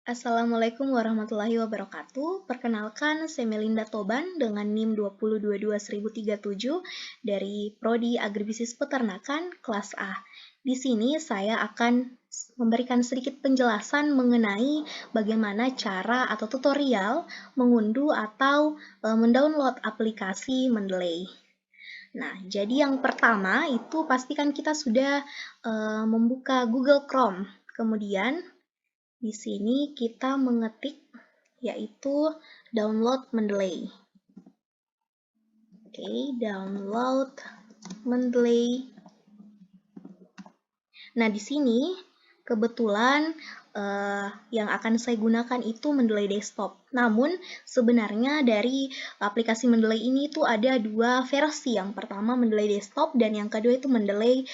Assalamualaikum warahmatullahi wabarakatuh. Perkenalkan, saya Melinda Toban dengan NIM 2022037 dari Prodi Agribisnis Peternakan kelas A. Di sini saya akan memberikan sedikit penjelasan mengenai bagaimana cara atau tutorial mengunduh atau mendownload aplikasi Mendeley. Nah, jadi yang pertama itu pastikan kita sudah membuka Google Chrome. Kemudian di sini kita mengetik yaitu download Mendeley. Oke, download Mendeley. Nah, di sini kebetulan yang akan saya gunakan itu Mendeley Desktop. Namun, sebenarnya dari aplikasi Mendeley ini tuh ada dua versi. Yang pertama Mendeley Desktop dan yang kedua itu Mendeley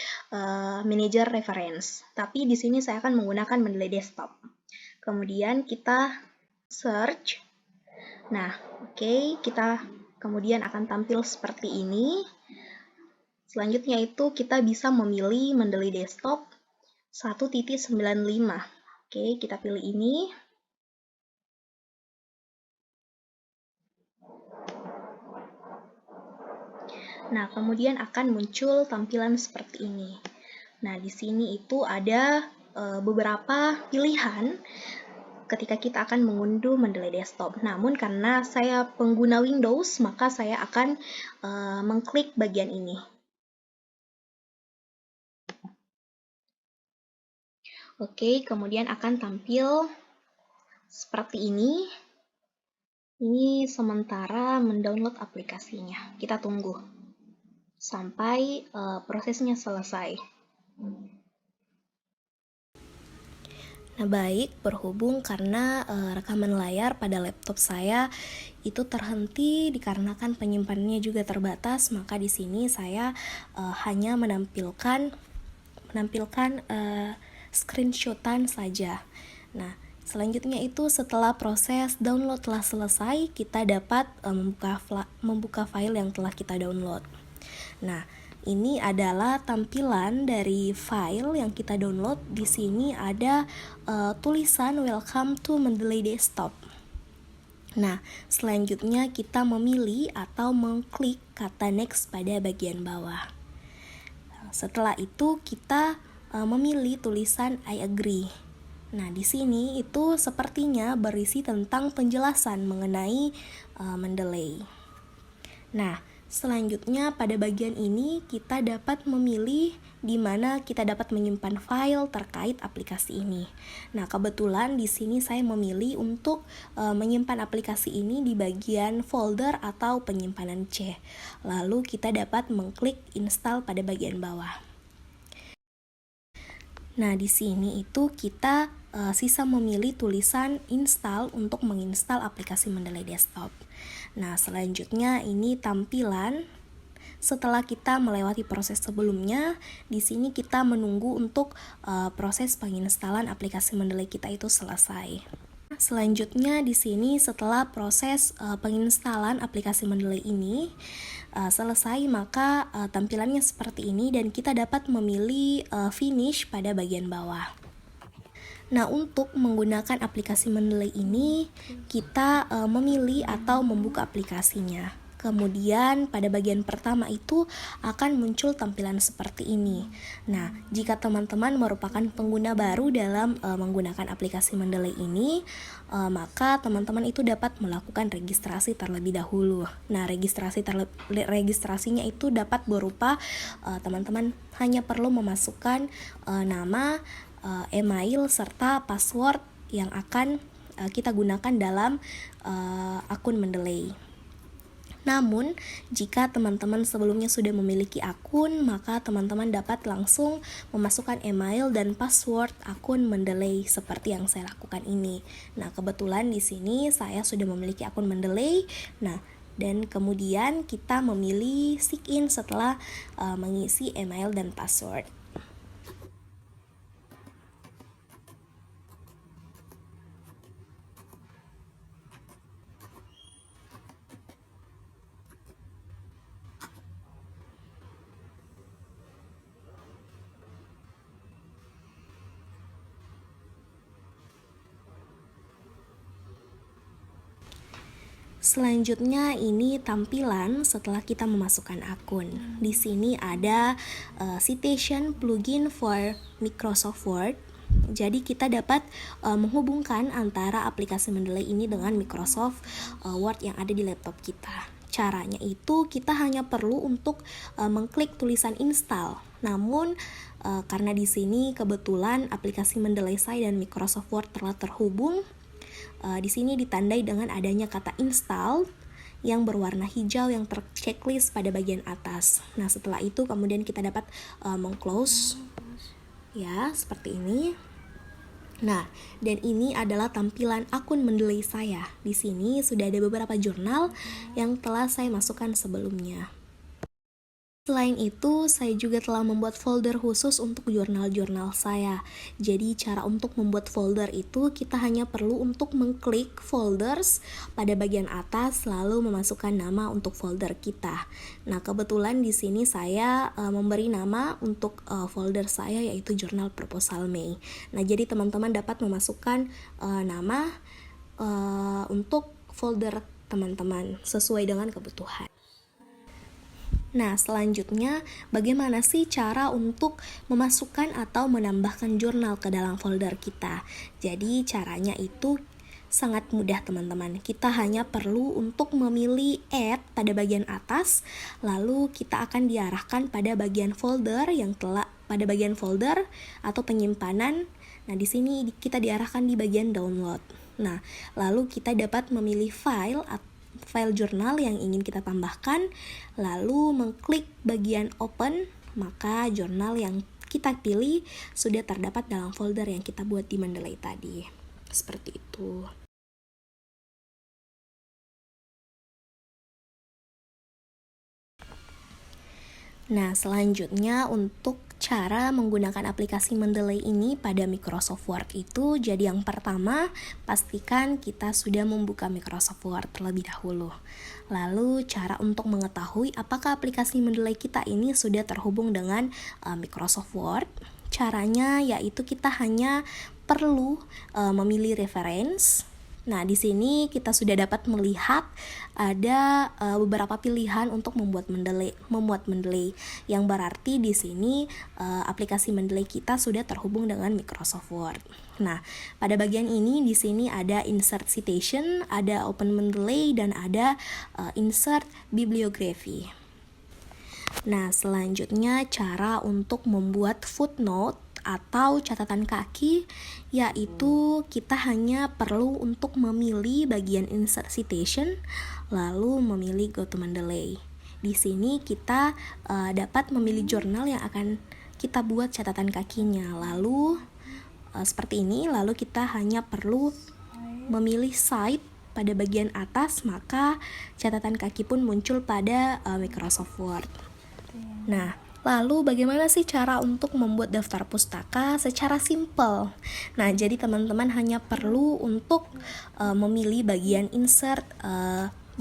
Manager Reference. Tapi di sini saya akan menggunakan Mendeley Desktop. Kemudian kita search. Nah, oke, kita kemudian akan tampil seperti ini. Selanjutnya itu kita bisa memilih Mendeley Desktop 1.95. Oke, kita pilih ini. Nah, kemudian akan muncul tampilan seperti ini. Nah, di sini itu ada beberapa pilihan ketika kita akan mengunduh Mendeley Desktop. Namun karena saya pengguna Windows, maka saya akan mengklik bagian ini. Oke, kemudian akan tampil seperti ini. Ini sementara mendownload aplikasinya. Kita tunggu sampai prosesnya selesai. Nah, baik, berhubung karena rekaman layar pada laptop saya itu terhenti dikarenakan penyimpanannya juga terbatas, maka di sini saya hanya menampilkan screenshotan saja. Nah, selanjutnya itu setelah proses download telah selesai, kita dapat membuka file yang telah kita download. Nah, ini adalah tampilan dari file yang kita download. Di sini ada tulisan Welcome to Mendeley Desktop. Nah, selanjutnya kita memilih atau mengklik kata next pada bagian bawah. Setelah itu kita memilih tulisan I agree. Nah, di sini itu sepertinya berisi tentang penjelasan mengenai Mendeley. Nah, selanjutnya pada bagian ini kita dapat memilih di mana kita dapat menyimpan file terkait aplikasi ini. Nah, kebetulan di sini saya memilih untuk menyimpan aplikasi ini di bagian folder atau penyimpanan C. Lalu kita dapat mengklik install pada bagian bawah. Nah, di sini itu kita sisa memilih tulisan install untuk menginstal aplikasi Mendeley Desktop. Nah, selanjutnya ini tampilan setelah kita melewati proses sebelumnya. Di sini kita menunggu untuk proses penginstalan aplikasi Mendeley kita itu selesai. Selanjutnya di sini setelah proses penginstalan aplikasi Mendeley ini selesai, maka tampilannya seperti ini dan kita dapat memilih finish pada bagian bawah. Nah, untuk menggunakan aplikasi Mendeley ini, kita memilih atau membuka aplikasinya. Kemudian pada bagian pertama itu akan muncul tampilan seperti ini. Nah, jika teman-teman merupakan pengguna baru dalam menggunakan aplikasi Mendeley ini, maka teman-teman itu dapat melakukan registrasi terlebih dahulu. Nah, registrasinya itu dapat berupa teman-teman hanya perlu memasukkan nama, email serta password yang akan kita gunakan dalam akun Mendeley. Namun, jika teman-teman sebelumnya sudah memiliki akun, maka teman-teman dapat langsung memasukkan email dan password akun Mendeley seperti yang saya lakukan ini. Nah, kebetulan di sini saya sudah memiliki akun Mendeley. Nah, dan kemudian kita memilih sign setelah mengisi email dan password. Selanjutnya ini tampilan setelah kita memasukkan akun. Di sini ada citation plugin for Microsoft Word. Jadi kita dapat menghubungkan antara aplikasi Mendeley ini dengan Microsoft Word yang ada di laptop kita. Caranya itu kita hanya perlu untuk mengklik tulisan install. Namun karena di sini kebetulan aplikasi Mendeley saya dan Microsoft Word telah terhubung, di sini ditandai dengan adanya kata install yang berwarna hijau yang terchecklist pada bagian atas. Nah, setelah itu kemudian kita dapat meng-close ya, seperti ini. Nah, dan ini adalah tampilan akun Mendeley saya. Di sini sudah ada beberapa jurnal yang telah saya masukkan sebelumnya. Selain itu, saya juga telah membuat folder khusus untuk jurnal-jurnal saya. Jadi, cara untuk membuat folder itu kita hanya perlu untuk mengklik folders pada bagian atas lalu memasukkan nama untuk folder kita. Nah, kebetulan di sini saya memberi nama untuk folder saya yaitu Jurnal Proposal Mei. Nah, jadi teman-teman dapat memasukkan nama untuk folder teman-teman sesuai dengan kebutuhan. Nah, selanjutnya bagaimana sih cara untuk memasukkan atau menambahkan jurnal ke dalam folder kita? Jadi caranya itu sangat mudah teman-teman. Kita hanya perlu untuk memilih add pada bagian atas, lalu kita akan diarahkan pada bagian folder atau penyimpanan. Nah, di sini kita diarahkan di bagian download. Nah, lalu kita dapat memilih file jurnal yang ingin kita tambahkan, lalu mengklik bagian open, maka jurnal yang kita pilih sudah terdapat dalam folder yang kita buat di Mendeley tadi. Seperti itu. Nah, selanjutnya untuk cara menggunakan aplikasi Mendeley ini pada Microsoft Word itu, jadi yang pertama, pastikan kita sudah membuka Microsoft Word terlebih dahulu. Lalu, cara untuk mengetahui apakah aplikasi Mendeley kita ini sudah terhubung dengan Microsoft Word, caranya yaitu kita hanya perlu memilih reference. Nah, di sini kita sudah dapat melihat ada beberapa pilihan untuk memuat Mendeley, yang berarti di sini aplikasi Mendeley kita sudah terhubung dengan Microsoft Word. Nah, pada bagian ini di sini ada insert citation, ada open Mendeley, dan ada insert bibliography. Nah, selanjutnya cara untuk membuat footnote atau catatan kaki, yaitu kita hanya perlu untuk memilih bagian insert citation lalu memilih go to Mendeley. Di sini kita dapat memilih jurnal yang akan kita buat catatan kakinya, lalu seperti ini, lalu kita hanya perlu memilih cite pada bagian atas, maka catatan kaki pun muncul pada Microsoft Word. Nah, lalu bagaimana sih cara untuk membuat daftar pustaka secara simple? Nah, jadi teman-teman hanya perlu untuk memilih bagian insert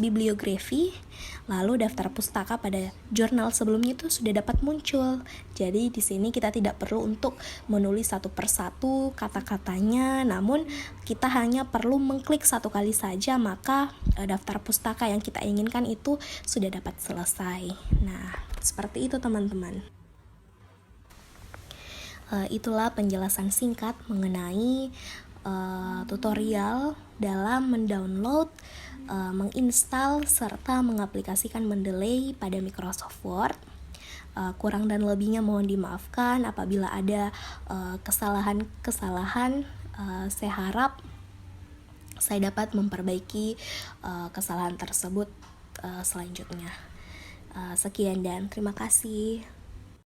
bibliografi, lalu daftar pustaka pada jurnal sebelumnya itu sudah dapat muncul. Jadi di sini kita tidak perlu untuk menulis satu persatu kata-katanya, namun kita hanya perlu mengklik satu kali saja, maka daftar pustaka yang kita inginkan itu sudah dapat selesai. Nah, seperti itu teman-teman. Itulah penjelasan singkat mengenai tutorial dalam mendownload, menginstal, serta mengaplikasikan Mendeley pada Microsoft Word. Kurang dan lebihnya mohon dimaafkan apabila ada kesalahan-kesalahan. Saya harap saya dapat memperbaiki kesalahan tersebut selanjutnya. Sekian dan terima kasih.